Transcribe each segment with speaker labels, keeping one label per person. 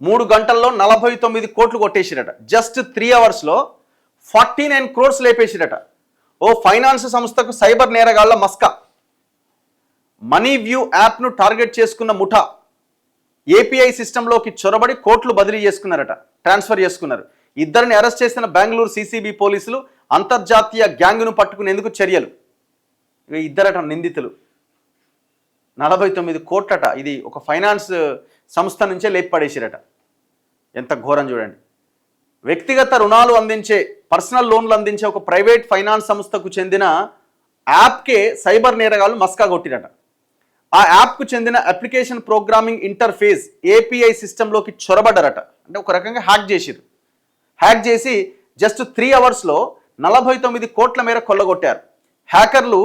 Speaker 1: 3 గంటల్లో 49 కోట్లు కొట్టేసిరట. జస్ట్ 3 అవర్స్లో 49 crores లేపేసిరట. ఓ ఫైనాన్స్ సంస్థకు సైబర్ నేరగాళ్ల మస్కా. మనీ వ్యూ యాప్ను టార్గెట్ చేసుకున్న ముఠా ఏపీఐ సిస్టంలోకి చొరబడి కోట్లు బదిలీ చేసుకున్నారట, ట్రాన్స్ఫర్ చేసుకున్నారు. ఇద్దరిని అరెస్ట్ చేసిన బెంగళూరు సిసిబి పోలీసులు. అంతర్జాతీయ గ్యాంగ్ను పట్టుకునేందుకు చర్యలు. ఇద్దరట నిందితులు. 49 కోట్లట. ఇది ఒక ఫైనాన్స్ సంస్థ నుంచే లేపడేసిరట. ఎంత ఘోరం చూడండి. వ్యక్తిగత రుణాలు అందించే, పర్సనల్ లోన్లు అందించే ఒక ప్రైవేట్ ఫైనాన్స్ సంస్థకు చెందిన యాప్కే సైబర్ నేరగాళ్లు మస్కా కొట్టిరట. ఆ యాప్కు చెందిన అప్లికేషన్ ప్రోగ్రామింగ్ ఇంటర్ఫేస్ ఏపీఐ సిస్టంలోకి చొరబడ్డారట. అంటే ఒక రకంగా హ్యాక్ చేసిరు. హ్యాక్ చేసి జస్ట్ 3 అవర్స్లో 49 కోట్ల మేర కొల్లగొట్టారు. హ్యాకర్లు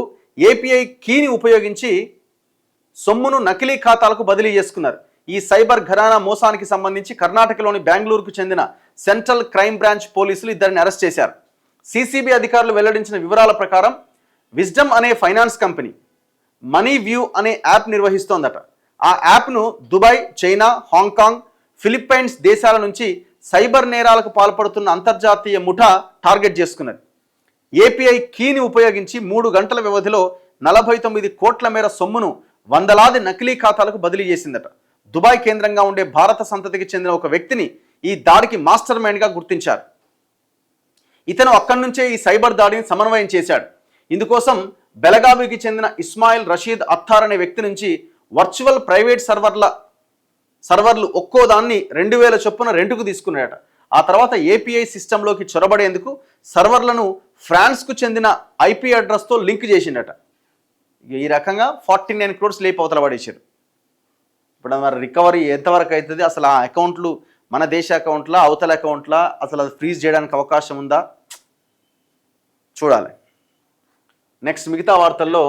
Speaker 1: ఏపీఐ కీని ఉపయోగించి సొమ్మును నకిలీ ఖాతాలకు బదిలీ చేసుకున్నారు. ఈ సైబర్ ఘరానా మోసానికి సంబంధించి కర్ణాటకలోని బెంగళూరుకు చెందిన సెంట్రల్ క్రైమ్ బ్రాంచ్ పోలీసులు ఇద్దరిని అరెస్ట్ చేశారు. సిసిబి అధికారులు వెల్లడించిన వివరాల ప్రకారం విజ్డమ్ అనే ఫైనాన్స్ కంపెనీ మనీ వ్యూ అనే యాప్ నిర్వహిస్తోందట. ఆ యాప్ను దుబాయ్, చైనా, హాంకాంగ్, ఫిలిప్పైన్స్ దేశాల నుంచి సైబర్ నేరాలకు పాల్పడుతున్న అంతర్జాతీయ ముఠా టార్గెట్ చేసుకున్నది. ఏపీఐ కీని ఉపయోగించి 3 గంటల వ్యవధిలో 49 కోట్ల మేర సొమ్మును వందలాది నకిలీ ఖాతాలకు బదిలీ చేసిందట. దుబాయ్ కేంద్రంగా ఉండే భారత సంతతికి చెందిన ఒక వ్యక్తిని ఈ దాడికి మాస్టర్ మైండ్గా గుర్తించారు. ఇతను అక్కడి నుంచే ఈ సైబర్ దాడిని సమన్వయం చేశాడు. ఇందుకోసం బెలగావికి చెందిన ఇస్మాయిల్ రషీద్ అత్తార్ అనే వ్యక్తి నుంచి వర్చువల్ ప్రైవేట్ సర్వర్లు ఒక్కో దాన్ని 2000 చొప్పున రెంటుకు తీసుకున్నాడట. ఆ తర్వాత ఏపీఐ సిస్టంలోకి చొరబడేందుకు సర్వర్లను ఫ్రాన్స్కు చెందిన ఐపీ అడ్రస్తో లింక్ చేసిండట. ఈ రకంగా 49 crores లేపు అవతల పడేశారు. ఇప్పుడు మరి రికవరీ ఎంతవరకు అవుతుంది? అసలు ఆ అకౌంట్లు మన దేశ అకౌంట్లా, అవతల అకౌంట్లా, అసలు అది ఫ్రీజ్ చేయడానికి అవకాశం ఉందా? చూడాలి. నెక్స్ట్ మిగతా వార్తల్లో